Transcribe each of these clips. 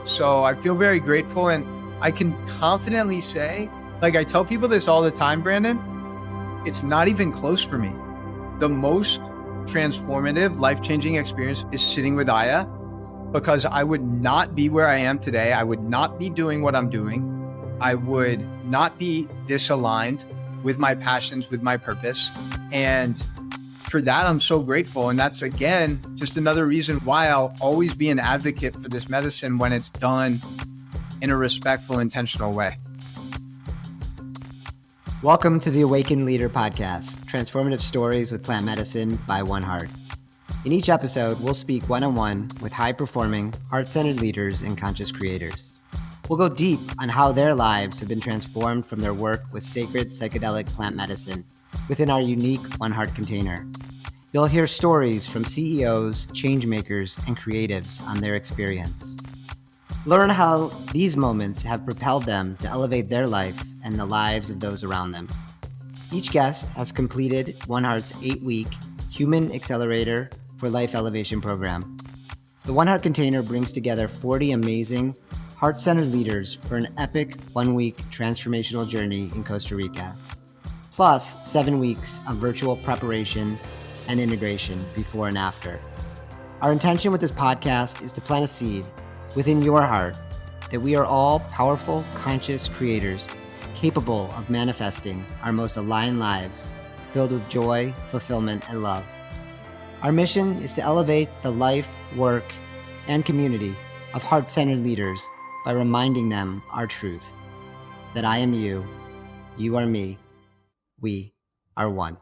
So I feel very grateful, and I can confidently say, like I tell people this all the time, Brandon, it's not even close for me. The most transformative, life-changing experience is sitting with Aya, because I would not be where I am today. I would not be doing what I'm doing. I would not be this aligned with my passions, with my purpose. And for that, I'm so grateful. And that's, again, just another reason why I'll always be an advocate for this medicine when it's done in a respectful, intentional way. Welcome to the Awakened Leader Podcast, transformative stories with plant medicine by One Heart. In each episode, we'll speak one-on-one with high-performing, heart-centered leaders and conscious creators. We'll go deep on how their lives have been transformed from their work with sacred psychedelic plant medicine within our unique One Heart container. You'll hear stories from CEOs, changemakers, and creatives on their experience. Learn how these moments have propelled them to elevate their life and the lives of those around them. Each guest has completed One Heart's 8-week Human Accelerator for Life Elevation program. The One Heart container brings together 40 amazing, heart-centered leaders for an epic 1-week transformational journey in Costa Rica, plus 7 weeks of virtual preparation and integration before and after. Our intention with this podcast is to plant a seed within your heart that we are all powerful, conscious creators capable of manifesting our most aligned lives filled with joy, fulfillment, and love. Our mission is to elevate the life, work, and community of heart-centered leaders by reminding them our truth, that I am you, you are me, we are one.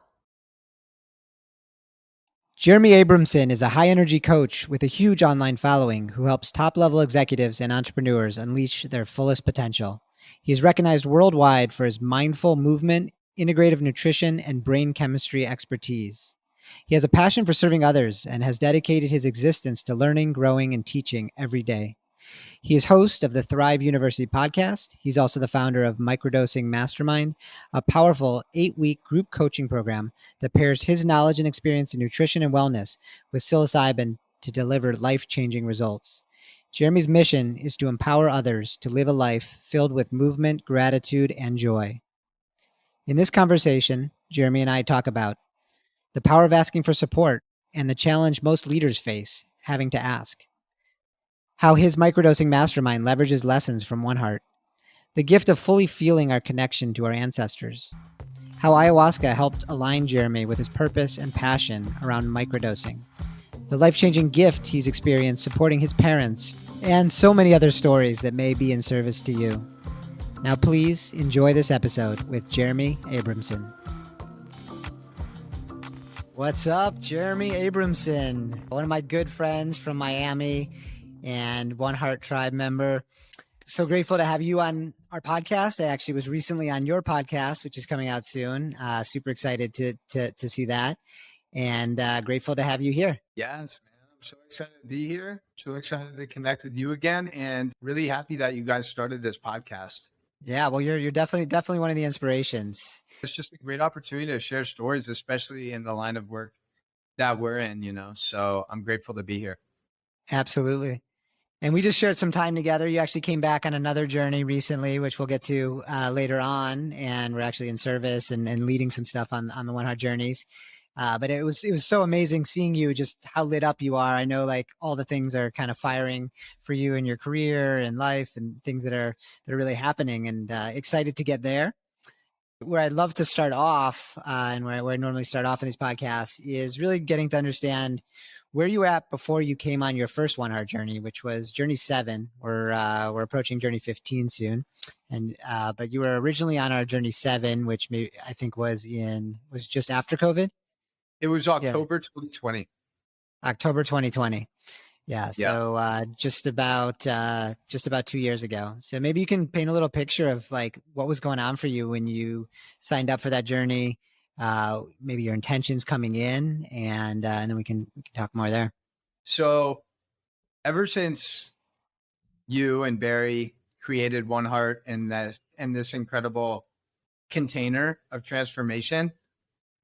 Jeremy Abramson is a high-energy coach with a huge online following who helps top-level executives and entrepreneurs unleash their fullest potential. He is recognized worldwide for his mindful movement, integrative nutrition, and brain chemistry expertise. He has a passion for serving others and has dedicated his existence to learning, growing, and teaching every day. He is host of the Thrive University podcast. He's also the founder of Microdosing Mastermind, a powerful 8-week group coaching program that pairs his knowledge and experience in nutrition and wellness with psilocybin to deliver life-changing results. Jeremy's mission is to empower others to live a life filled with movement, gratitude, and joy. In this conversation, Jeremy and I talk about the power of asking for support and the challenge most leaders face having to ask. How his microdosing mastermind leverages lessons from One Heart. The gift of fully feeling our connection to our ancestors. How ayahuasca helped align Jeremy with his purpose and passion around microdosing. The life-changing gift he's experienced supporting his parents, and so many other stories that may be in service to you. Now please enjoy this episode with Jeremy Abramson. What's up, Jeremy Abramson? One of my good friends from Miami and One Heart Tribe member. So grateful to have you on our podcast. I actually was recently on your podcast, which is coming out soon. Super excited to see that, and grateful to have you here. Yes, man. I'm so excited to be here. So excited to connect with you again, and really happy that you guys started this podcast. Yeah, well, you're definitely one of the inspirations. It's just a great opportunity to share stories, especially in the line of work that we're in, so I'm grateful to be here. Absolutely. And we just shared some time together. You actually came back on another journey recently, which we'll get to later on. And we're actually in service and leading some stuff on the One Heart journeys. But it was so amazing seeing you, just how lit up you are. I know like all the things are kind of firing for you in your career and life and things that are really happening, and excited to get there. Where I'd love to start off and where I normally start off in these podcasts is really getting to understand where you were at before you came on your first One Heart journey, which was journey 7. We're approaching journey 15 soon. And, but you were originally on our journey 7, which I think was just after COVID. It was October 2020. October 2020. Yeah. So just about 2 years ago. So maybe you can paint a little picture of like what was going on for you when you signed up for that journey, maybe your intentions coming in, and then we can talk more there. So ever since you and Barry created One Heart and this incredible container of transformation,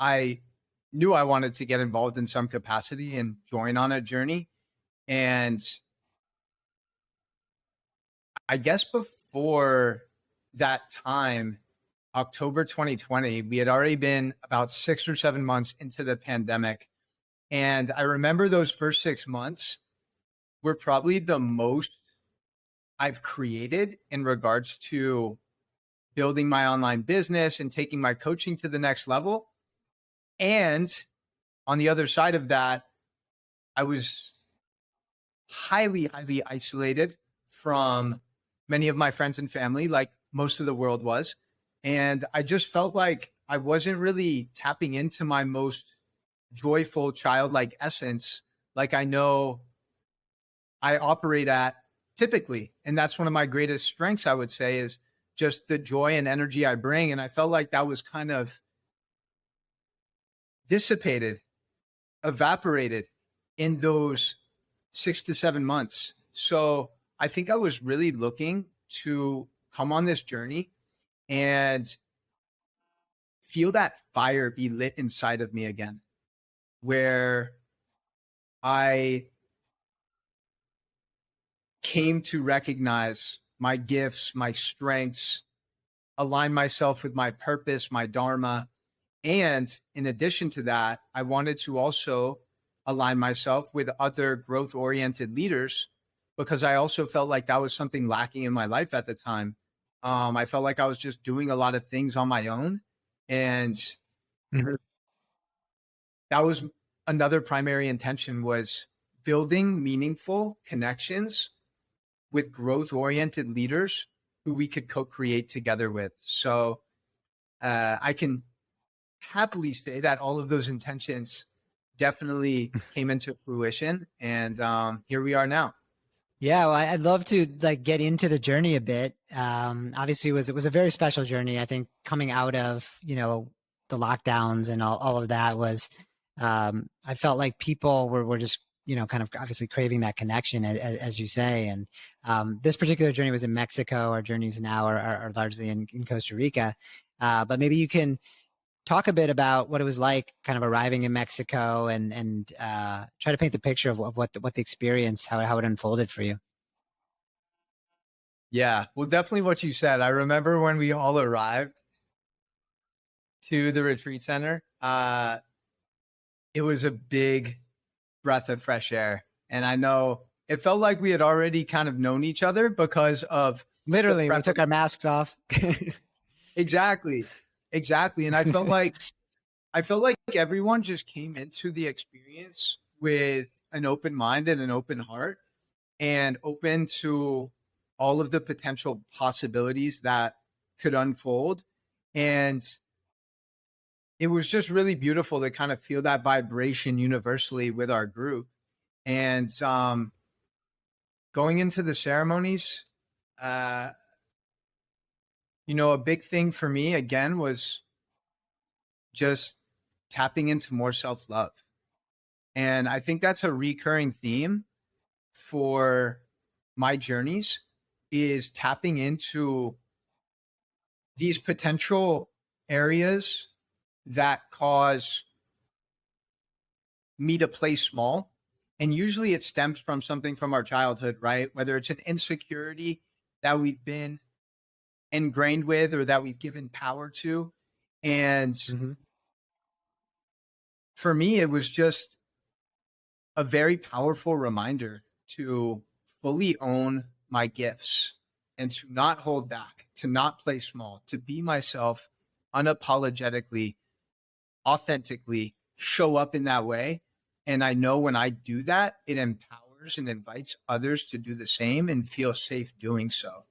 I knew I wanted to get involved in some capacity and join on a journey. And I guess before that time, October 2020, we had already been about 6 or 7 months into the pandemic. And I remember those first 6 months were probably the most I've created in regards to building my online business and taking my coaching to the next level. And on the other side of that, I was highly, highly isolated from many of my friends and family, like most of the world was. And I just felt like I wasn't really tapping into my most joyful, childlike essence, like I know I operate at typically. And that's one of my greatest strengths, I would say, is just the joy and energy I bring. And I felt like that was kind of dissipated, evaporated in those 6 to 7 months. So I think I was really looking to come on this journey and feel that fire be lit inside of me again, where I came to recognize my gifts, my strengths, align myself with my purpose, my dharma. And in addition to that, I wanted to also align myself with other growth oriented leaders because I also felt like that was something lacking in my life at the time. I felt like I was just doing a lot of things on my own. And that was another primary intention, was building meaningful connections with growth oriented leaders who we could co-create together with. So I can happily say that all of those intentions definitely came into fruition, and here we are now. Yeah, well, I'd love to like get into the journey a bit. Obviously, it was a very special journey. I think coming out of the lockdowns and all of that was, I felt like people were just kind of obviously craving that connection, as you say. And this particular journey was in Mexico. Our journeys now are largely in Costa Rica, but maybe you can talk a bit about what it was like kind of arriving in Mexico and try to paint the picture of what the experience, how it unfolded for you. Yeah, well, definitely what you said. I remember when we all arrived to the retreat center, it was a big breath of fresh air. And I know it felt like we had already kind of known each other because of Literally, we took our masks off. Exactly. Exactly. And I felt like everyone just came into the experience with an open mind and an open heart and open to all of the potential possibilities that could unfold. And it was just really beautiful to kind of feel that vibration universally with our group. And going into the ceremonies, uh, a big thing for me again was just tapping into more self love. And I think that's a recurring theme for my journeys, is tapping into these potential areas that cause me to play small. And usually it stems from something from our childhood, right? Whether it's an insecurity that we've been ingrained with or that we've given power to. And for me, it was just a very powerful reminder to fully own my gifts and to not hold back, to not play small, to be myself unapologetically, authentically, show up in that way. And I know when I do that, it empowers and invites others to do the same and feel safe doing so.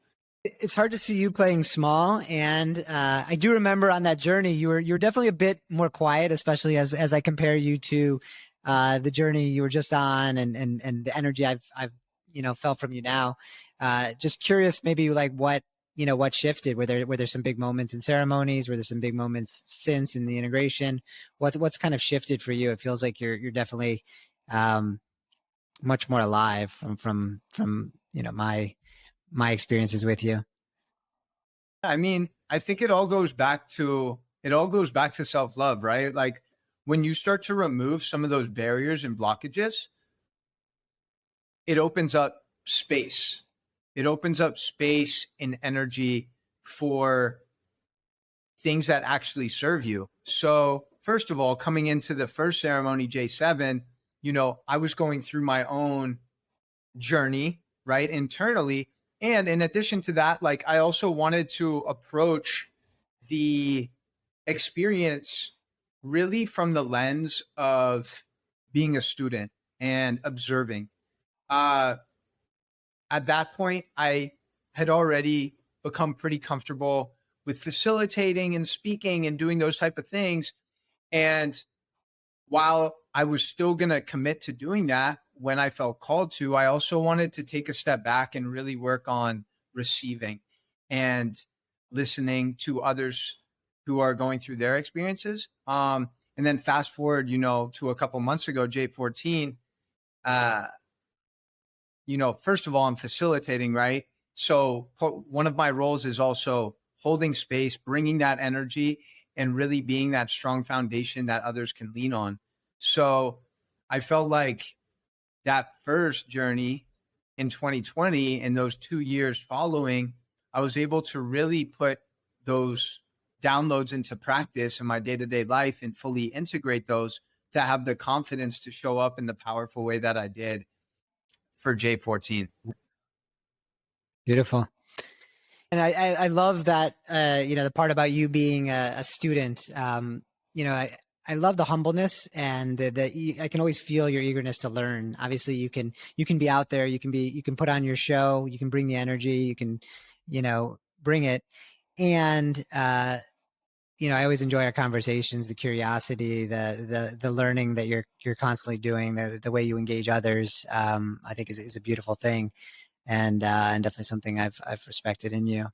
It's hard to see you playing small, and I do remember on that journey you're definitely a bit more quiet, especially as I compare you to the journey you were just on, and the energy I've felt from you now. Just curious, maybe like what shifted? Were there some big moments in ceremonies? Were there some big moments since in the integration? What's kind of shifted for you? It feels like you're definitely much more alive from my experiences with you. I mean, I think it all goes back to self-love, right? Like when you start to remove some of those barriers and blockages, it opens up space. It opens up space and energy for things that actually serve you. So first of all, coming into the first ceremony, J7, I was going through my own journey, right, internally. And in addition to that, like I also wanted to approach the experience really from the lens of being a student and observing. Uh, at that point, I had already become pretty comfortable with facilitating and speaking and doing those type of things. And while I was still going to commit to doing that when I felt called to, I also wanted to take a step back and really work on receiving and listening to others who are going through their experiences. And then fast forward, to a couple months ago, J14, uh, first of all, I'm facilitating, right? So one of my roles is also holding space, bringing that energy, and really being that strong foundation that others can lean on. So I felt like that first journey in 2020 and those 2 years following, I was able to really put those downloads into practice in my day-to-day life and fully integrate those to have the confidence to show up in the powerful way that I did for J14. Beautiful. And I love that, the part about you being a student. I love the humbleness and I can always feel your eagerness to learn. Obviously you can be out there, you can put on your show, you can bring the energy, you can, bring it. And, I always enjoy our conversations, the curiosity, the learning that you're constantly doing, the way you engage others, I think is a beautiful thing. And definitely something I've respected in you.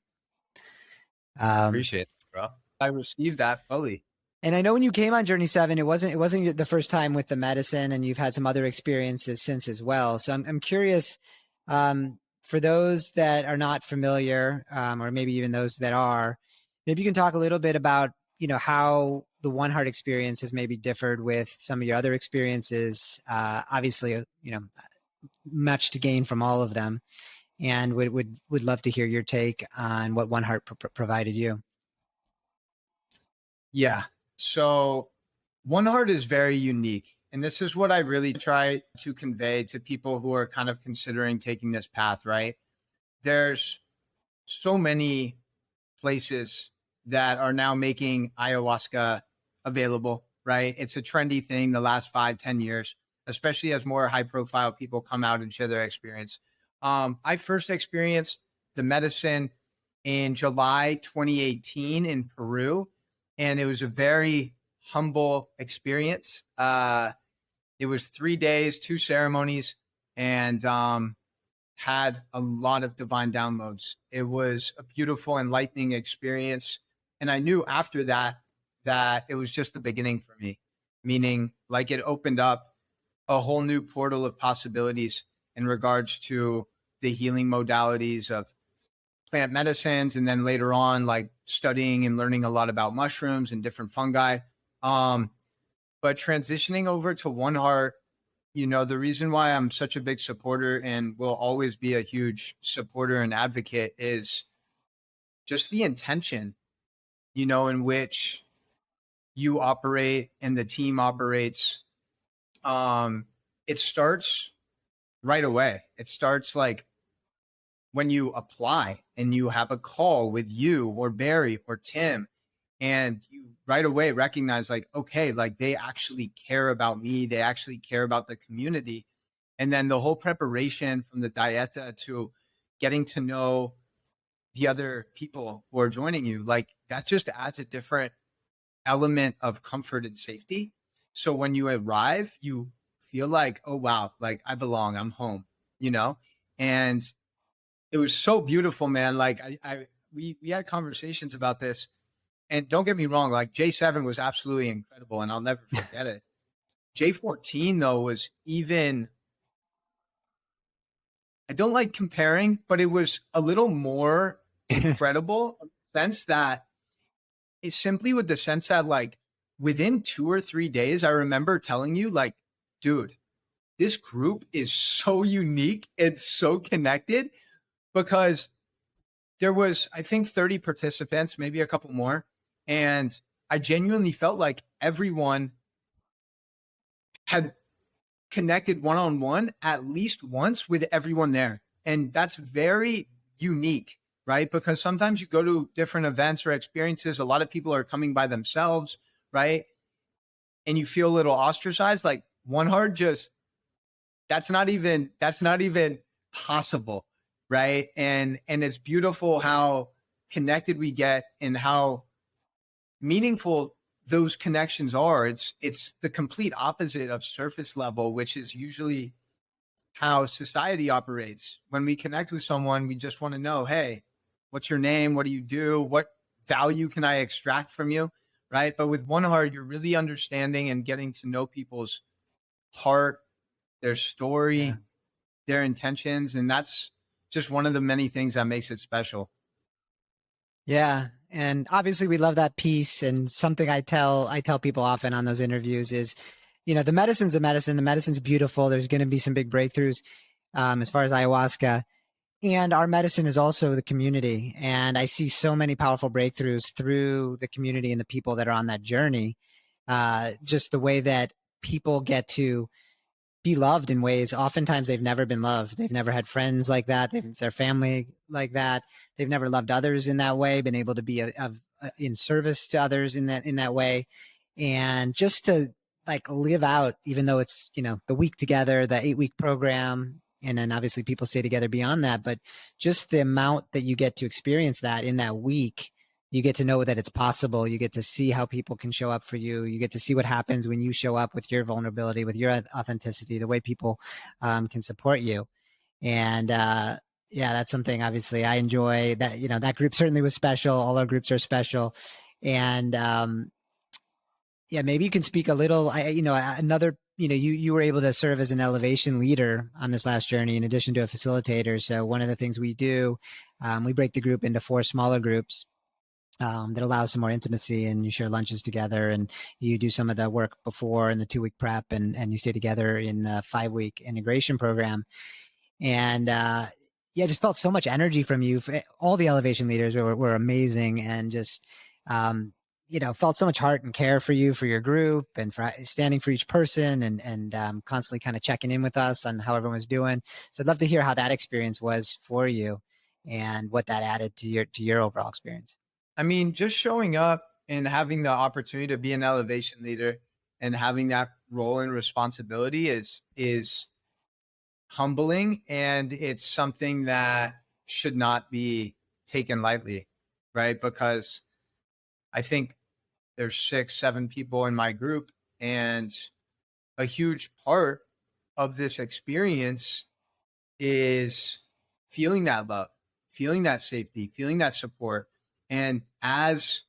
Appreciate it, bro. I received that fully. And I know when you came on Journey 7, it wasn't the first time with the medicine, and you've had some other experiences since as well. So I'm curious, for those that are not familiar, or maybe even those that are, maybe you can talk a little bit about, how the One Heart experience has maybe differed with some of your other experiences. Obviously, much to gain from all of them, and would love to hear your take on what One Heart provided you. Yeah. So One Heart is very unique. And this is what I really try to convey to people who are kind of considering taking this path, right? There's so many places that are now making ayahuasca available, right? It's a trendy thing the last 5-10 years, especially as more high profile people come out and share their experience. I first experienced the medicine in July 2018 in Peru, and it was a very humble experience. It was 3 days, 2 ceremonies, and had a lot of divine downloads. It was a beautiful, enlightening experience. And I knew after that it was just the beginning for me, meaning like it opened up a whole new portal of possibilities in regards to the healing modalities of plant medicines. And then later on, like studying and learning a lot about mushrooms and different fungi. But transitioning over to One Heart, the reason why I'm such a big supporter and will always be a huge supporter and advocate is just the intention, in which you operate and the team operates. It starts right away. It starts like when you apply and you have a call with you or Barry or Tim, and you right away recognize like, okay, like they actually care about me. They actually care about the community. And then the whole preparation from the dieta to getting to know the other people who are joining you, like that just adds a different element of comfort and safety. So when you arrive, you feel like, oh, wow, like I belong, I'm home, and it was so beautiful, man. Like we had conversations about this, and don't get me wrong, like J7 was absolutely incredible and I'll never forget it. J14 though was even, I don't like comparing, but it was a little more incredible in the sense that it's simply with the sense that like within 2 or 3 days, I remember telling you like, dude, this group is so unique and so connected. because there was, I think, 30 participants, maybe a couple more. And I genuinely felt like everyone had connected one-on-one at least once with everyone there. And that's very unique, right? Because sometimes you go to different events or experiences, a lot of people are coming by themselves, right? And you feel a little ostracized. Like One Heart just, that's not even possible, right? And it's beautiful how connected we get and how meaningful those connections are. It's the complete opposite of surface level, which is usually how society operates. When we connect with someone, we just want to know, hey, what's your name? What do you do? What value can I extract from you? Right. But with One Heart, you're really understanding and getting to know people's heart, their story, their intentions. And that's just one of the many things that makes it special. Yeah. And obviously we love that piece. And something I tell people often on those interviews is, the medicine's a medicine. The medicine's beautiful. There's going to be some big breakthroughs as far as ayahuasca. And our medicine is also the community. And I see so many powerful breakthroughs through the community and the people that are on that journey. Just the way that people get to be loved in ways oftentimes they've never been loved. They've never had friends like that. Their family like that. They've never loved others in that way, been able to be in service to others in that way. And just to like live out, even though it's, the week together, the 8-week program, and then obviously people stay together beyond that, but just the amount that you get to experience that in that week, you get to know that it's possible. You get to see how people can show up for you. You get to see what happens when you show up with your vulnerability, with your authenticity, the way people can support you. And yeah, that's something obviously I enjoy. That that group certainly was special. All our groups are special. And yeah, maybe you can speak a little. Another. You were able to serve as an elevation leader on this last journey, in addition to a facilitator. So one of the things we do, we break the group into 4 smaller groups. That allows some more intimacy, and you share lunches together, and you do some of the work before in the 2-week prep, and you stay together in the 5-week integration program. And yeah, just felt so much energy from you. All the elevation leaders were amazing, and just felt so much heart and care for you, for your group, and for standing for each person, and constantly kind of checking in with us on how everyone was doing. So I'd love to hear how that experience was for you, and what that added to your overall experience. I mean, just showing up and having the opportunity to be an elevation leader and having that role and responsibility is humbling, and it's something that should not be taken lightly, right? Because I think there's 6, 7 people in my group, and a huge part of this experience is feeling that love, feeling that safety, feeling that support. And as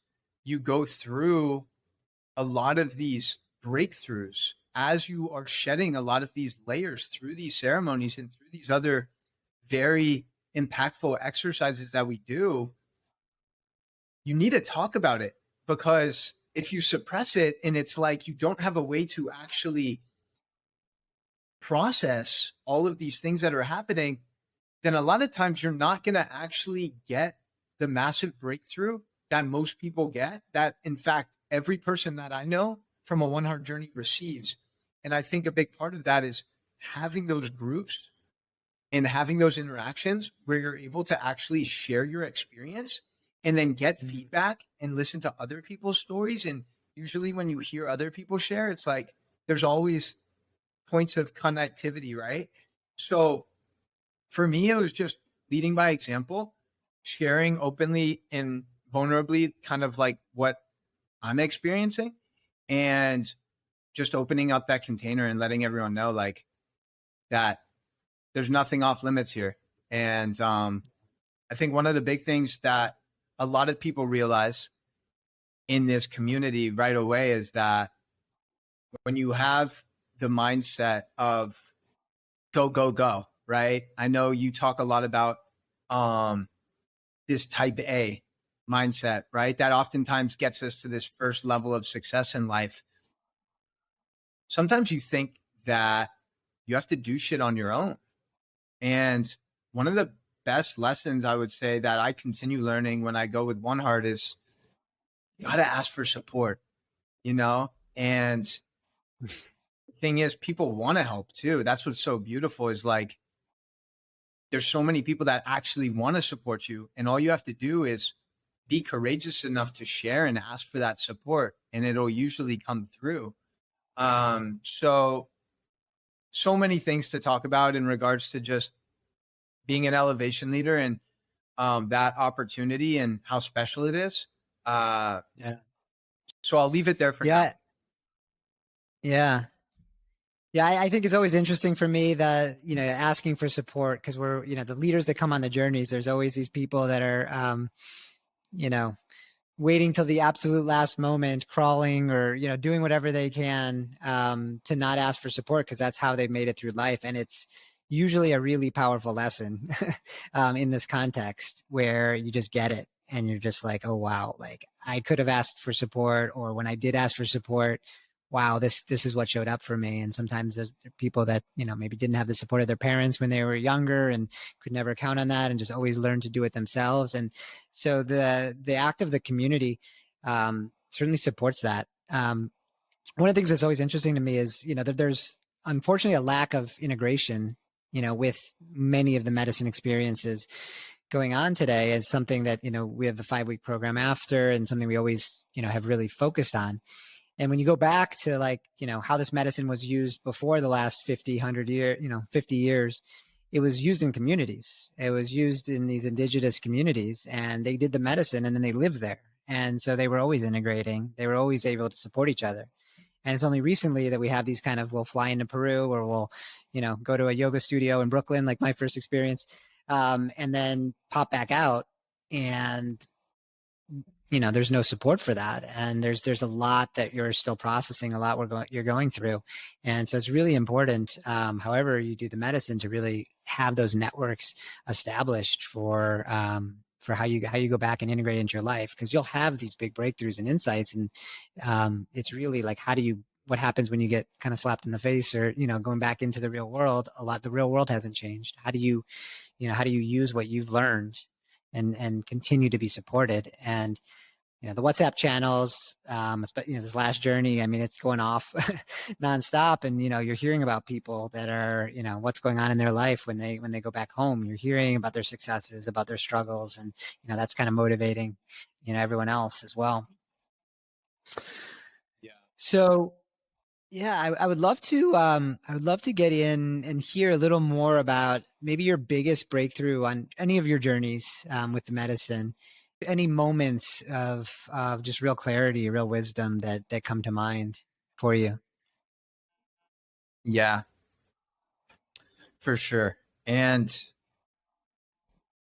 you go through a lot of these breakthroughs, as you are shedding a lot of these layers through these ceremonies and through these other very impactful exercises that we do, you need to talk about it. Because if you suppress it and it's like you don't have a way to actually process all of these things that are happening, then a lot of times you're not going to actually get the massive breakthrough that most people get, that in fact, every person that I know from a One Heart journey receives. And I think a big part of that is having those groups and having those interactions where you're able to actually share your experience and then get feedback and listen to other people's stories. And usually when you hear other people share, it's like there's always points of connectivity, right? So for me, it was just leading by example, sharing openly and vulnerably kind of like what I'm experiencing, and just opening up that container and letting everyone know like that there's nothing off limits here. And I think one of the big things that a lot of people realize in this community right away is that when you have the mindset of go, go, go, right? I know you talk a lot about this type A mindset, right? That oftentimes gets us to this first level of success in life. Sometimes you think that you have to do shit on your own. And one of the best lessons I would say that I continue learning when I go with One Heart is you got to ask for support, and the thing is people want to help too. That's what's so beautiful is like, there's so many people that actually want to support you. And all you have to do is be courageous enough to share and ask for that support. And it'll usually come through. So many things to talk about in regards to just being an elevation leader and that opportunity and how special it is. Yeah. So I'll leave it there for now. Yeah. Yeah. Yeah. I think it's always interesting for me that, asking for support, because we're, the leaders that come on the journeys, there's always these people that are, waiting till the absolute last moment, crawling or, doing whatever they can to not ask for support, because that's how they made it through life. And it's usually a really powerful lesson in this context where you just get it and you're just like, oh, wow, like I could have asked for support, or when I did ask for support, wow, this is what showed up for me. And sometimes there's people that, maybe didn't have the support of their parents when they were younger and could never count on that and just always learn to do it themselves. And so the act of the community certainly supports that. One of the things that's always interesting to me is, that there's unfortunately a lack of integration, with many of the medicine experiences going on today. Is something that, we have the 5-week program after, and something we always, have really focused on. And when you go back to like, how this medicine was used before the last 50 years, it was used in communities. It was used in these indigenous communities, and they did the medicine and then they lived there. And so they were always integrating. They were always able to support each other. And it's only recently that we have these kind of, we'll fly into Peru, or we'll, go to a yoga studio in Brooklyn, like my first experience, and then pop back out, and there's no support for that. And there's a lot that you're still processing, a lot you're going through. And so it's really important, however you do the medicine, to really have those networks established for how you go back and integrate into your life, because you'll have these big breakthroughs and insights. And it's really like, what happens when you get kind of slapped in the face, or, going back into the real world? The real world hasn't changed. How do you use what you've learned and continue to be supported? And the WhatsApp channels, this last journey, I mean, it's going off nonstop, and you're hearing about people that are, what's going on in their life when they go back home. You're hearing about their successes, about their struggles, and that's kind of motivating everyone else as well. Yeah. So yeah, I would love to get in and hear a little more about maybe your biggest breakthrough on any of your journeys with the medicine. Any moments of just real clarity, real wisdom that come to mind for you? Yeah, for sure. And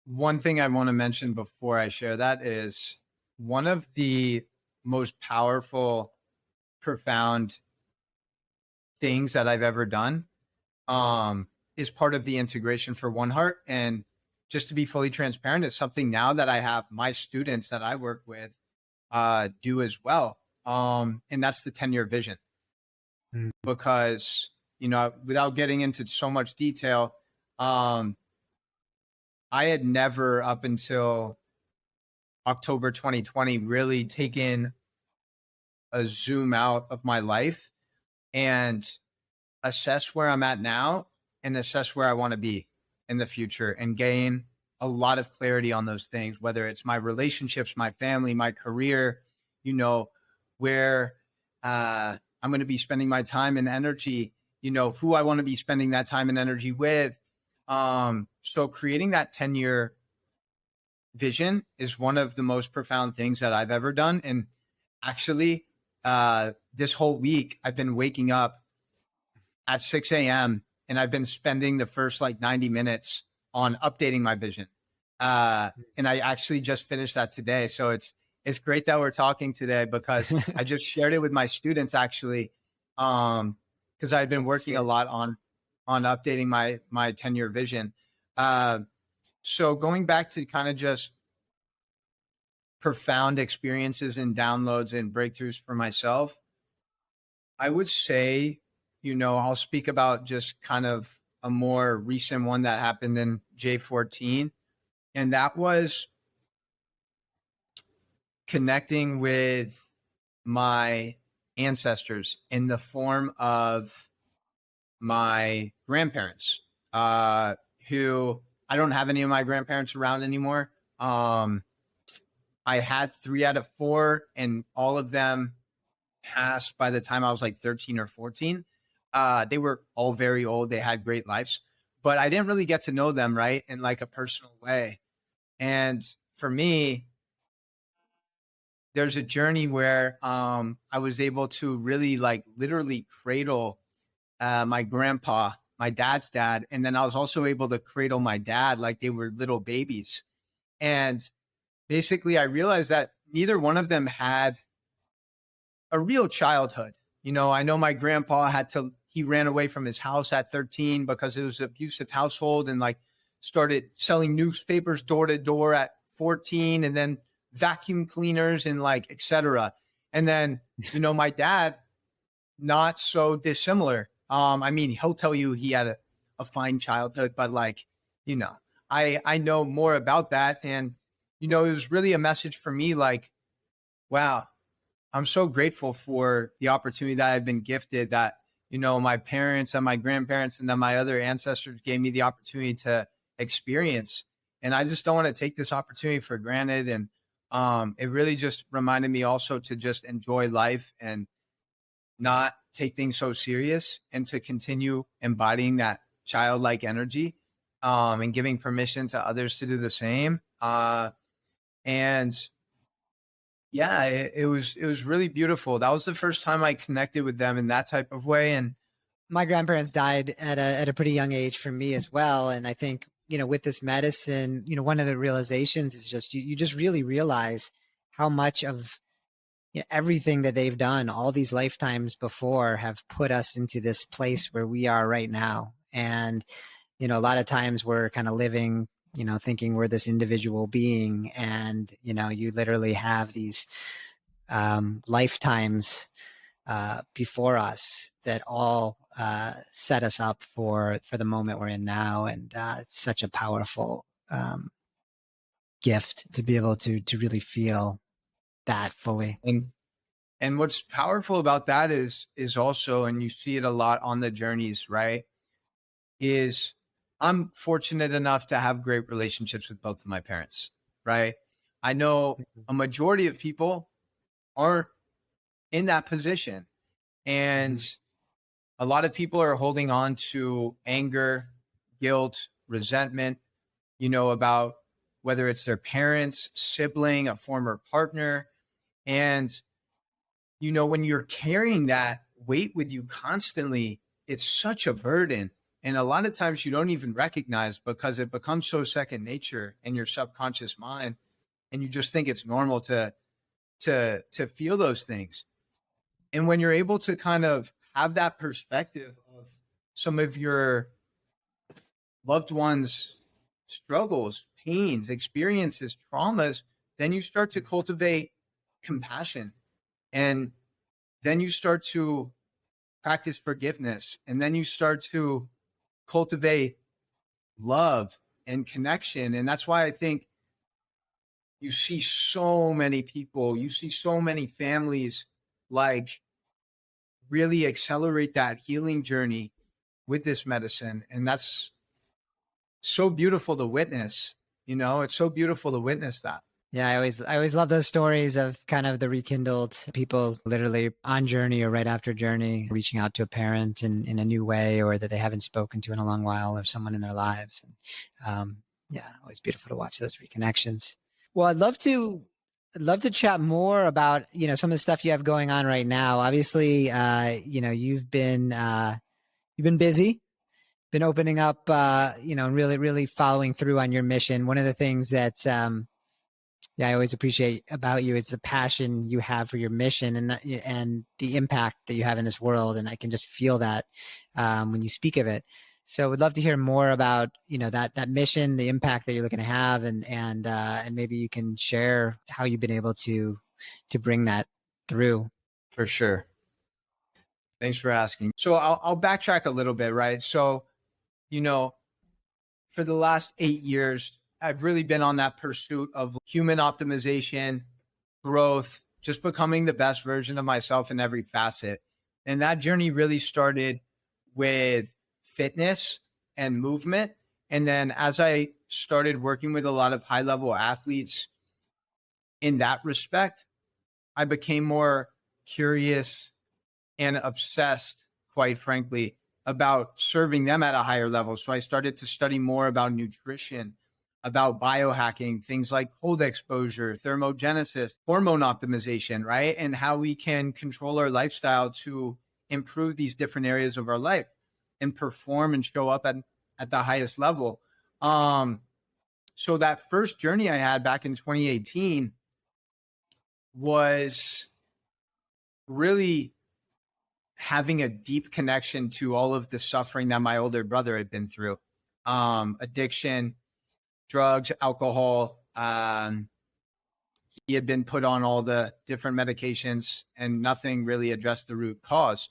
one thing I want to mention before I share that is one of the most powerful, profound things that I've ever done is part of the integration for One Heart. And just to be fully transparent, it's something now that I have my students that I work with do as well. And that's the 10-year vision. Because, without getting into so much detail, I had never, up until October 2020, really taken a zoom out of my life and assess where I'm at now and assess where I want to be in the future, and gain a lot of clarity on those things, whether it's my relationships, my family, my career, where I'm going to be spending my time and energy, who I want to be spending that time and energy with. So creating that 10-year vision is one of the most profound things that I've ever done. And actually, this whole week, I've been waking up at 6 a.m. and I've been spending the first 90 minutes on updating my vision. And I actually just finished that today. So it's great that we're talking today, because I just shared it with my students actually, because I've been working a lot on updating my 10-year vision. So going back to kind of just profound experiences and downloads and breakthroughs for myself, I would say, I'll speak about just kind of a more recent one that happened in J14. And that was connecting with my ancestors in the form of my grandparents, who I don't have any of my grandparents around anymore. I had 3 out of 4, and all of them passed by the time I was like 13 or 14. They were all very old. They had great lives, but I didn't really get to know them, right, in like a personal way. And for me, there's a journey where I was able to really like literally cradle my grandpa, my dad's dad. And then I was also able to cradle my dad like they were little babies. And basically, I realized that neither one of them had a real childhood. I know my grandpa he ran away from his house at 13 because it was an abusive household, and like started selling newspapers door to door at 14, and then vacuum cleaners and like, etc. And then, my dad, not so dissimilar. I mean, he'll tell you he had a fine childhood, but like, I know more about that. And, it was really a message for me, like, wow, I'm so grateful for the opportunity that I've been gifted, that, my parents and my grandparents and then my other ancestors gave me the opportunity to experience. And I just don't want to take this opportunity for granted. And it really just reminded me also to just enjoy life and not take things so serious, and to continue embodying that childlike energy, and giving permission to others to do the same. And yeah, it was really beautiful. That was the first time I connected with them in that type of way. And My grandparents died at a pretty young age for me as well. And I think, with this medicine, one of the realizations is just, you just really realize how much of everything that they've done all these lifetimes before have put us into this place where we are right now. And, a lot of times we're kind of living, thinking we're this individual being, and, you literally have these lifetimes before us that all set us up for the moment we're in now. And it's such a powerful gift to be able to really feel that fully. and what's powerful about that is also, and you see it a lot on the journeys, right? Is I'm fortunate enough to have great relationships with both of my parents, right? I know a majority of people aren't in that position. And a lot of people are holding on to anger, guilt, resentment, about whether it's their parents, sibling, a former partner. And, when you're carrying that weight with you constantly, it's such a burden. And a lot of times you don't even recognize, because it becomes so second nature in your subconscious mind. And you just think it's normal to feel those things. And when you're able to kind of have that perspective of some of your loved ones' struggles, pains, experiences, traumas, then you start to cultivate compassion. And then you start to practice forgiveness. And then you start to cultivate love and connection. And that's why I think you see so many people, you see so many families like really accelerate that healing journey with this medicine. And that's so beautiful to witness. It's so beautiful to witness that. Yeah, I always love those stories of kind of the rekindled people literally on journey or right after journey, reaching out to a parent in a new way, or that they haven't spoken to in a long while, or someone in their lives. And yeah, always beautiful to watch those reconnections. Well, I'd love to chat more about, some of the stuff you have going on right now. Obviously, you've been busy, been opening up, really, really following through on your mission. One of the things that, I always appreciate about you is the passion you have for your mission, and the impact that you have in this world. And I can just feel that when you speak of it. So we'd love to hear more about, that mission, the impact that you're looking to have, and maybe you can share how you've been able to bring that through. For sure. Thanks for asking. So I'll backtrack a little bit, right? So, for the last 8 years, I've really been on that pursuit of human optimization, growth, just becoming the best version of myself in every facet. And that journey really started with fitness and movement. And then as I started working with a lot of high level athletes in that respect, I became more curious and obsessed, quite frankly, about serving them at a higher level. So I started to study more about nutrition, about biohacking, things like cold exposure, thermogenesis, hormone optimization, right? And how we can control our lifestyle to improve these different areas of our life and perform and show up at the highest level. Um, so that first journey I had back in 2018 was really having a deep connection to all of the suffering that my older brother had been through. Addiction, drugs, alcohol. He had been put on all the different medications and nothing really addressed the root cause.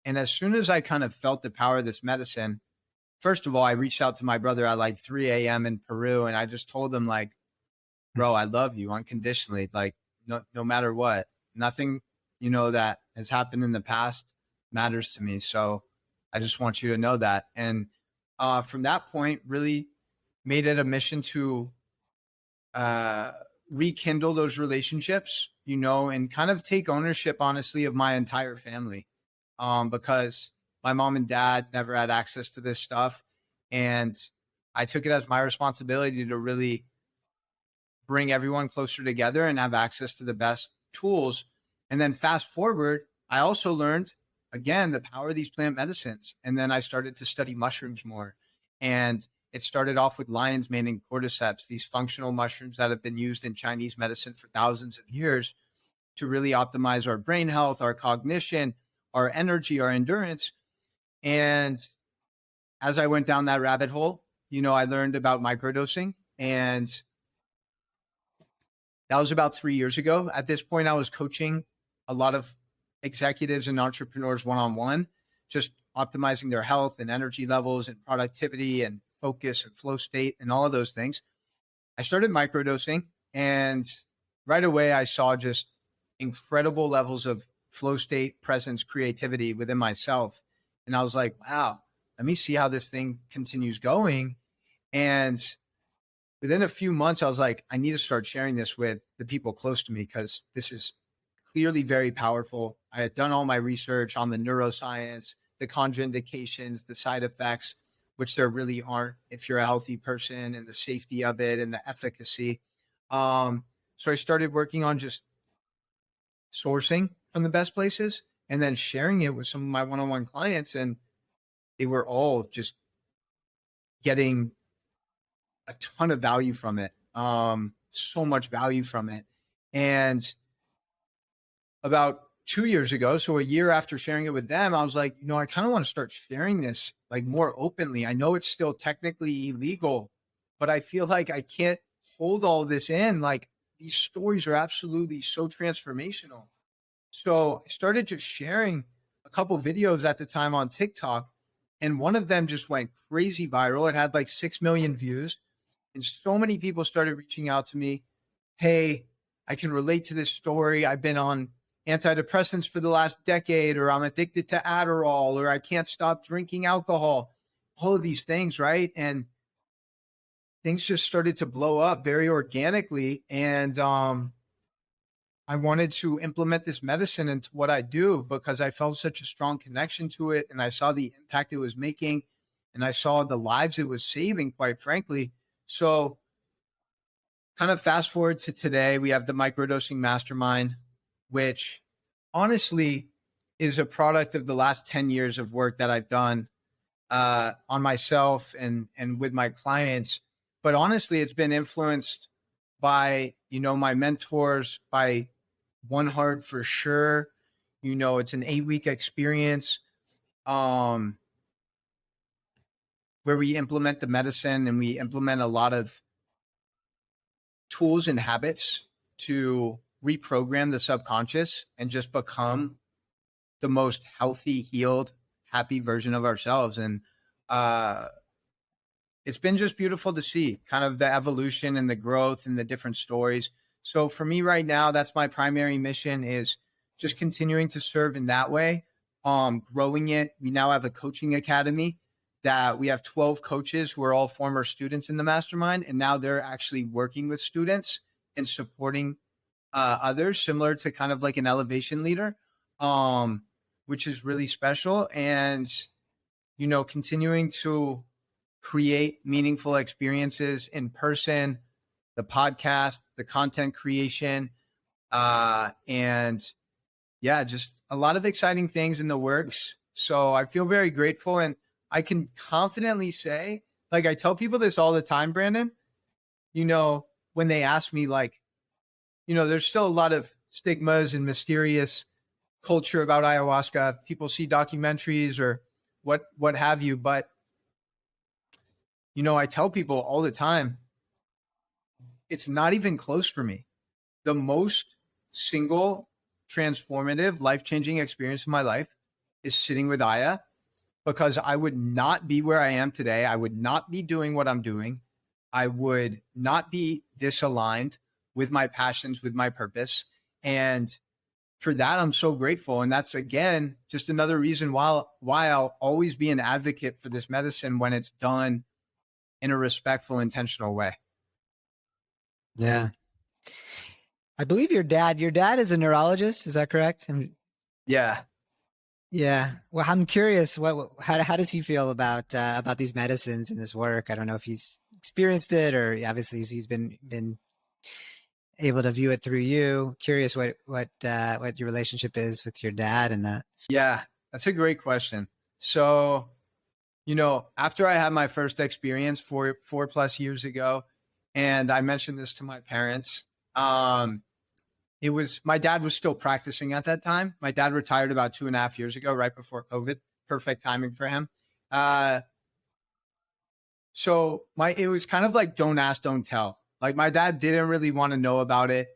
And as soon as I kind of felt the power of this medicine, first of all, I reached out to my brother at like 3 a.m. in Peru. And I just told him, like, bro, I love you unconditionally. Like, no matter what, nothing, that has happened in the past matters to me. So I just want you to know that. And from that point, really made it a mission to rekindle those relationships, and kind of take ownership, honestly, of my entire family. Because my mom and dad never had access to this stuff. And I took it as my responsibility to really bring everyone closer together and have access to the best tools. And then fast forward, I also learned, again, the power of these plant medicines. And then I started to study mushrooms more. And it started off with lion's mane and cordyceps, these functional mushrooms that have been used in Chinese medicine for thousands of years to really optimize our brain health, our cognition, our energy, our endurance. And as I went down that rabbit hole, I learned about microdosing, and that was about 3 years ago. At this point, I was coaching a lot of executives and entrepreneurs one-on-one, just optimizing their health and energy levels and productivity and focus and flow state and all of those things. I started microdosing, and right away I saw just incredible levels of flow state, presence, creativity within myself. And I was like, wow, let me see how this thing continues going. And within a few months, I was like, I need to start sharing this with the people close to me, because this is clearly very powerful. I had done all my research on the neuroscience, the contraindications, the side effects, which there really aren't if you're a healthy person, and the safety of it and the efficacy. So I started working on just sourcing from the best places and then sharing it with some of my one-on-one clients. And they were all just getting a ton of value from it. So much value from it. And about 2 years ago, so a year after sharing it with them, I was like, I kind of want to start sharing this like more openly. I know it's still technically illegal, but I feel like I can't hold all this in. Like, these stories are absolutely so transformational. So I started just sharing a couple videos at the time on TikTok, and one of them just went crazy viral. It had like 6 million views, and so many people started reaching out to me. Hey, I can relate to this story. I've been on antidepressants for the last decade, or I'm addicted to Adderall, or I can't stop drinking alcohol, all of these things, right? And things just started to blow up very organically. And I wanted to implement this medicine into what I do, because I felt such a strong connection to it. And I saw the impact it was making, and I saw the lives it was saving, quite frankly. So kind of fast forward to today, we have the Microdosing Mastermind, which honestly is a product of the last 10 years of work that I've done on myself and with my clients. But honestly, it's been influenced by, my mentors, by One Heart for sure. It's an 8-week experience where we implement the medicine, and we implement a lot of tools and habits to reprogram the subconscious and just become the most healthy, healed, happy version of ourselves. And it's been just beautiful to see kind of the evolution and the growth and the different stories. So for me right now, that's my primary mission, is just continuing to serve in that way, growing it. We now have a coaching academy that we have 12 coaches who are all former students in the mastermind. And now they're actually working with students and supporting others, similar to kind of like an elevation leader, which is really special. And, continuing to create meaningful experiences in person, the podcast, the content creation, and yeah, just a lot of exciting things in the works. So I feel very grateful, and I can confidently say, like I tell people this all the time, Brandon, when they ask me, like, there's still a lot of stigmas and mysterious culture about ayahuasca. People see documentaries or what have you, but I tell people all the time, it's not even close for me. The most single transformative, life-changing experience of my life is sitting with Aya, because I would not be where I am today. I would not be doing what I'm doing. I would not be this aligned with my passions, with my purpose. And for that, I'm so grateful. And that's, again, just another reason why I'll always be an advocate for this medicine when it's done in a respectful, intentional way. Yeah. I believe your dad is a neurologist. Is that correct? Yeah. Yeah. Well, I'm curious, how does he feel about these medicines and this work? I don't know if he's experienced it, or obviously he's been able to view it through you. Curious what your relationship is with your dad and that. Yeah, that's a great question. So, after I had my first experience four plus years ago, and I mentioned this to my parents, it was, my dad was still practicing at that time. My dad retired about 2.5 years ago, right before COVID. Perfect timing for him. So it was kind of like, don't ask, don't tell. Like, my dad didn't really want to know about it.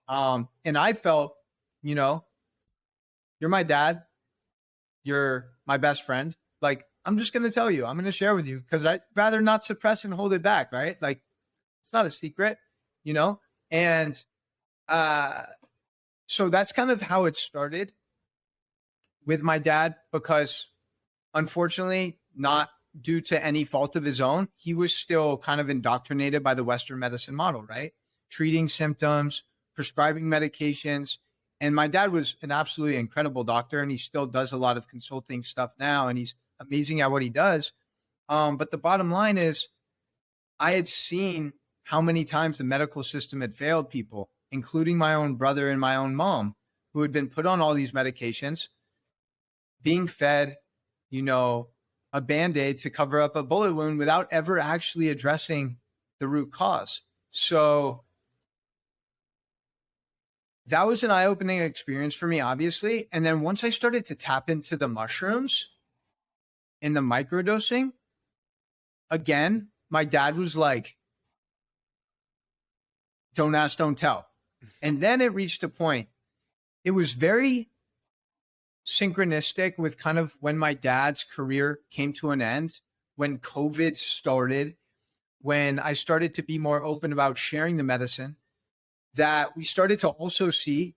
And I felt, you're my dad, you're my best friend. Like, I'm just going to tell you, I'm going to share with you, because I'd rather not suppress and hold it back. Right. Like, it's not a secret, and, so that's kind of how it started with my dad, because unfortunately, not due to any fault of his own, he was still kind of indoctrinated by the Western medicine model, right? Treating symptoms, prescribing medications. And my dad was an absolutely incredible doctor, and he still does a lot of consulting stuff now, and he's amazing at what he does. But the bottom line is, I had seen how many times the medical system had failed people, including my own brother and my own mom, who had been put on all these medications, being fed, a Band-Aid to cover up a bullet wound without ever actually addressing the root cause. So that was an eye-opening experience for me, obviously. And then once I started to tap into the mushrooms and the microdosing, again, my dad was like, don't ask, don't tell. And then it reached a point. It was very synchronistic with kind of when my dad's career came to an end, when COVID started, when I started to be more open about sharing the medicine, that we started to also see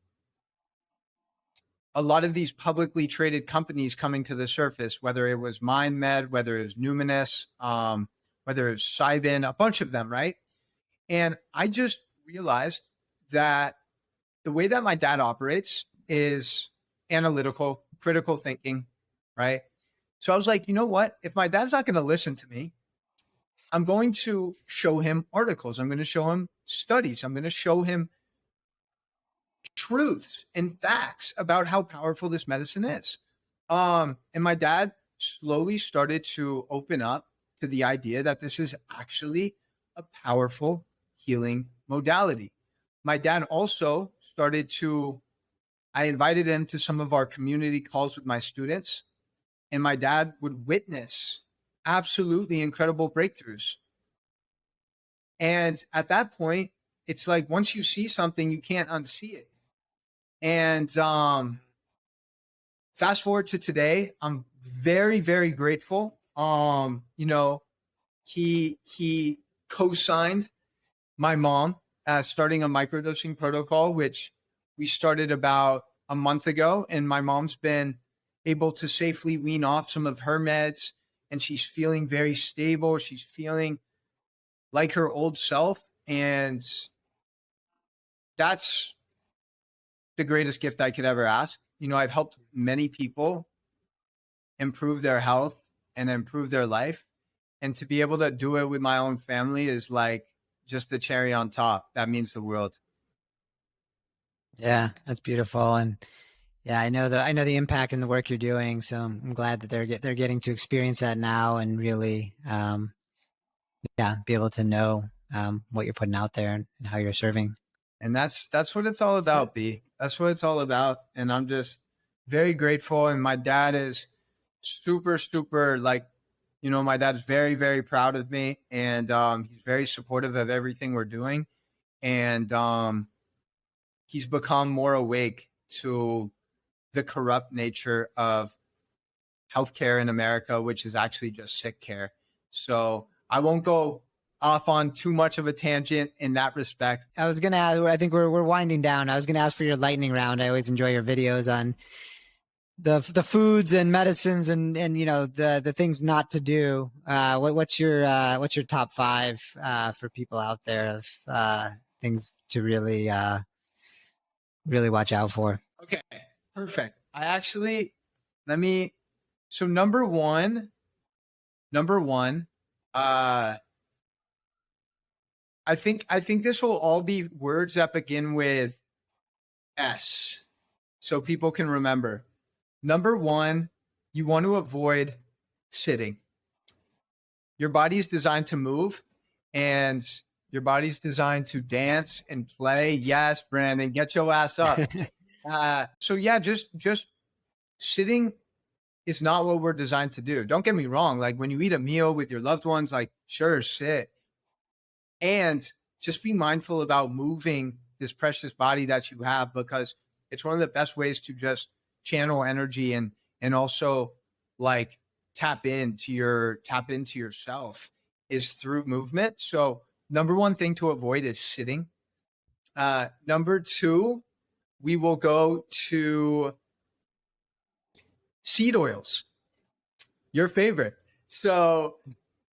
a lot of these publicly traded companies coming to the surface, whether it was MindMed, whether it was Numinous, whether it was psilocybin, a bunch of them, right? And I just realized that the way that my dad operates is analytical, critical thinking, right? So I was like, you know what? If my dad's not going to listen to me, I'm going to show him articles. I'm going to show him studies. I'm going to show him truths and facts about how powerful this medicine is. And my dad slowly started to open up to the idea that this is actually a powerful healing modality. My dad also started to, I invited him to some of our community calls with my students, and my dad would witness absolutely incredible breakthroughs. And at that point, it's like, once you see something, you can't unsee it. And fast forward to today, I'm very, very grateful. he co-signed my mom starting a microdosing protocol, which we started about a month ago. And my mom's been able to safely wean off some of her meds, and she's feeling very stable. She's feeling like her old self. And that's the greatest gift I could ever ask. You know, I've helped many people improve their health and improve their life. And to be able to do it with my own family is like just the cherry on top. That means the world. Yeah, that's beautiful. And yeah, I know the impact and the work you're doing. So I'm glad that they're getting to experience that now and really, be able to know what you're putting out there and how you're serving. And that's what it's all about, B. That's what it's all about. And I'm just very grateful. And my dad is super, super like, you know, my dad's very, very proud of me. And he's very supportive of everything we're doing. And he's become more awake to the corrupt nature of healthcare in America, which is actually just sick care. So I won't go off on too much of a tangent in that respect. I was gonna ask, I think we're winding down. I was gonna ask for your lightning round. I always enjoy your videos on the foods and medicines and you know the things not to do. What's your top five for people out there of things to really really watch out for? Okay, perfect. I actually let me. So number one, I think this will all be words that begin with S, so people can remember. Number one, you want to avoid sitting. Your body is designed to move, and your body's designed to dance and play. Yes, Brandon, get your ass up. So yeah, just sitting is not what we're designed to do. Don't get me wrong. Like when you eat a meal with your loved ones, like sure, sit. And just be mindful about moving this precious body that you have, because it's one of the best ways to just channel energy and also like tap into yourself is through movement. So number one thing to avoid is sitting. Number two, we will go to seed oils, your favorite. So,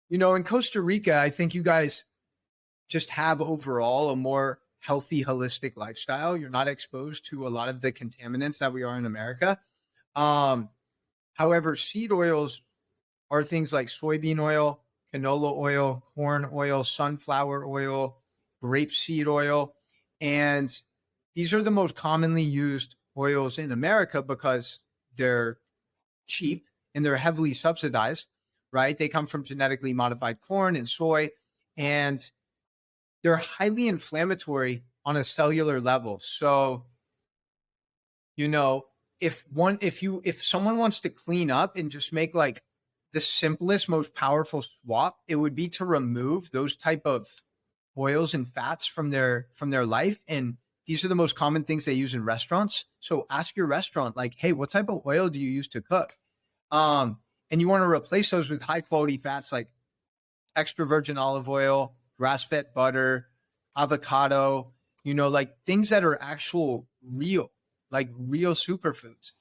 you know, in Costa Rica, I think you guys just have overall a more healthy, holistic lifestyle. You're not exposed to a lot of the contaminants that we are in America. However, seed oils are things like soybean oil, canola oil, corn oil, sunflower oil, grapeseed oil. And these are the most commonly used oils in America because they're cheap and they're heavily subsidized, right? They come from genetically modified corn and soy, and they're highly inflammatory on a cellular level. So, you know, if someone wants to clean up and just make like the simplest, most powerful swap, it would be to remove those type of oils and fats from their life. And these are the most common things they use in restaurants. So ask your restaurant, like, hey, what type of oil do you use to cook? And you want to replace those with high quality fats like extra virgin olive oil, grass-fed butter, avocado, you know, like things that are actual real, like real superfoods.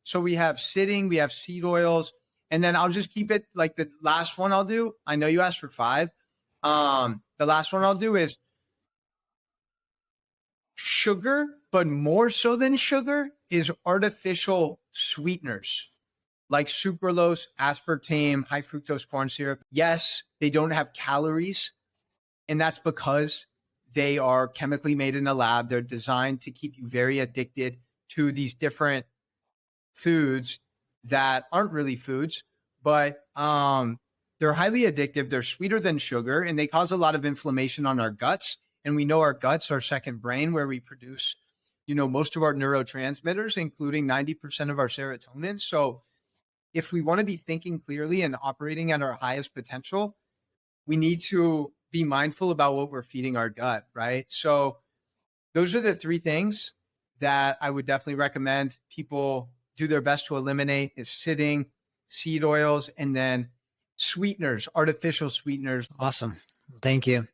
So we have sitting, we have seed oils, and then I'll just keep it like the last one I'll do. I know you asked for five. The last one I'll do is sugar, but more so than sugar is artificial sweeteners like sucralose, aspartame, high fructose corn syrup. Yes, they don't have calories, and that's because they are chemically made in a lab. They're designed to keep you very addicted to these different foods that aren't really foods, but they're highly addictive. They're sweeter than sugar, and they cause a lot of inflammation on our guts. And we know our guts are second brain, where we produce, you know, most of our neurotransmitters, including 90% of our serotonin. So if we want to be thinking clearly and operating at our highest potential, we need to be mindful about what we're feeding our gut, right? So those are the three things that I would definitely recommend people do their best to eliminate: is sitting, seed oils, and then sweeteners, artificial sweeteners. Awesome. Thank you.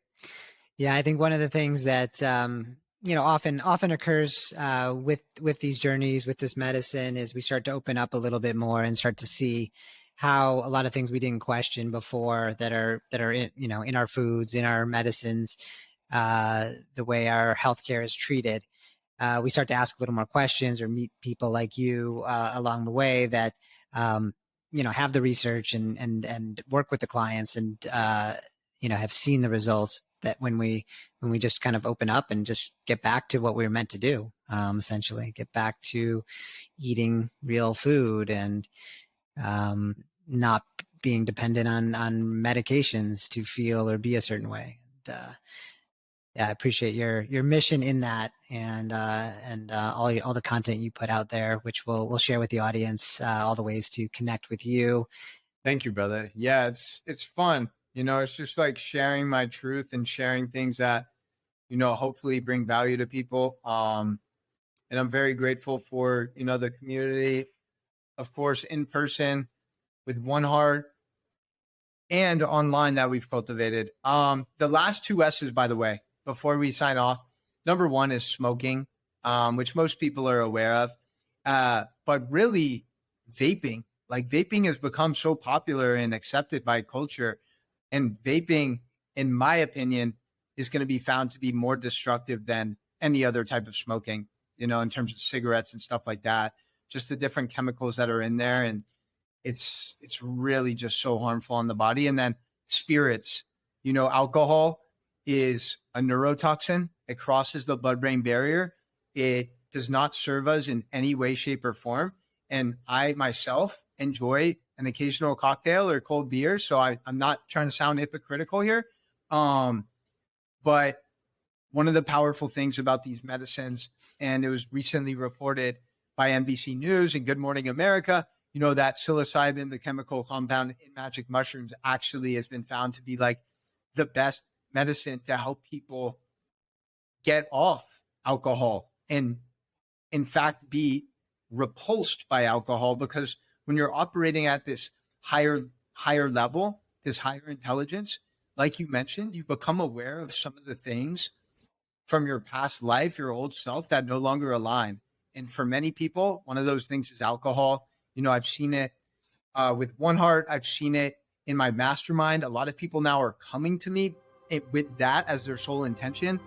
Yeah, I think one of the things that often occurs with these journeys, with this medicine, is we start to open up a little bit more and start to see how a lot of things we didn't question before that are in our foods, in our medicines, the way our healthcare is treated. We start to ask a little more questions or meet people like you along the way that have the research and work with the clients and have seen the results that when we just kind of open up and just get back to what we were meant to do, essentially get back to eating real food and not being dependent on medications to feel or be a certain way. And, yeah, I appreciate your mission in that, and all the content you put out there, which we'll share with the audience, all the ways to connect with you. Thank you, brother. Yeah, it's fun. It's just like sharing my truth and sharing things that, hopefully bring value to people. And I'm very grateful for, the community, of course, in person with One Heart and online that we've cultivated. The last two S's, by the way, before we sign off, number one is smoking, which most people are aware of. But really vaping, like vaping has become so popular and accepted by culture. And vaping, in my opinion, is going to be found to be more destructive than any other type of smoking, in terms of cigarettes and stuff like that. Just the different chemicals that are in there. And it's really just so harmful on the body. And then spirits, alcohol is a neurotoxin. It crosses the blood-brain barrier. It does not serve us in any way, shape, or form. And I myself enjoy an occasional cocktail or cold beer. So I'm not trying to sound hypocritical here. But one of the powerful things about these medicines, and it was recently reported by NBC News and Good Morning America, that psilocybin, the chemical compound in magic mushrooms, actually has been found to be like the best medicine to help people get off alcohol and, in fact, be repulsed by alcohol. Because when you're operating at this higher level, this higher intelligence, like you mentioned, you become aware of some of the things from your past life, your old self, that no longer align. And for many people, one of those things is alcohol. I've seen it with One Heart. I've seen it in my mastermind. A lot of people now are coming to me with that as their sole intention.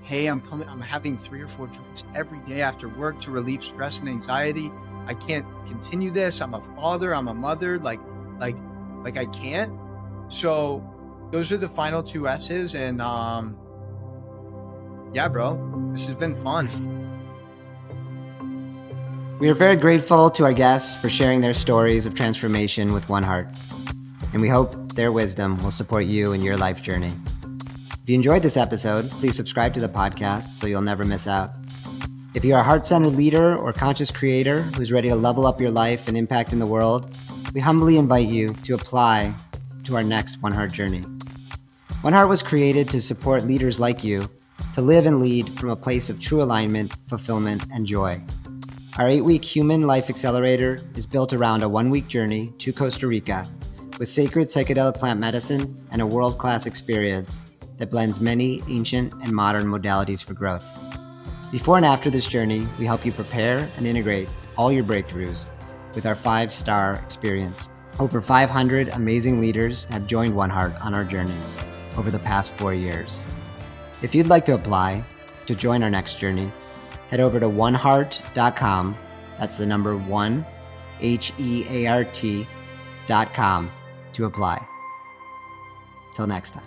Hey, I'm having 3 or 4 drinks every day after work to relieve stress and anxiety. I can't continue this. I'm a father. I'm a mother. Like I can't. So those are the final 2 S's. And yeah, bro, this has been fun. We are very grateful to our guests for sharing their stories of transformation with One Heart, and we hope their wisdom will support you in your life journey. If you enjoyed this episode, please subscribe to the podcast so you'll never miss out. If you are a heart-centered leader or conscious creator who's ready to level up your life and impact in the world, we humbly invite you to apply to our next One Heart journey. One Heart was created to support leaders like you to live and lead from a place of true alignment, fulfillment, and joy. Our 8-week Human Life Accelerator is built around a 1-week journey to Costa Rica with sacred psychedelic plant medicine and a world-class experience that blends many ancient and modern modalities for growth. Before and after this journey, we help you prepare and integrate all your breakthroughs with our 5-star experience. Over 500 amazing leaders have joined One Heart on our journeys over the past 4 years. If you'd like to apply to join our next journey, head over to oneheart.com. That's the number 1, HEART.com to apply. Till next time.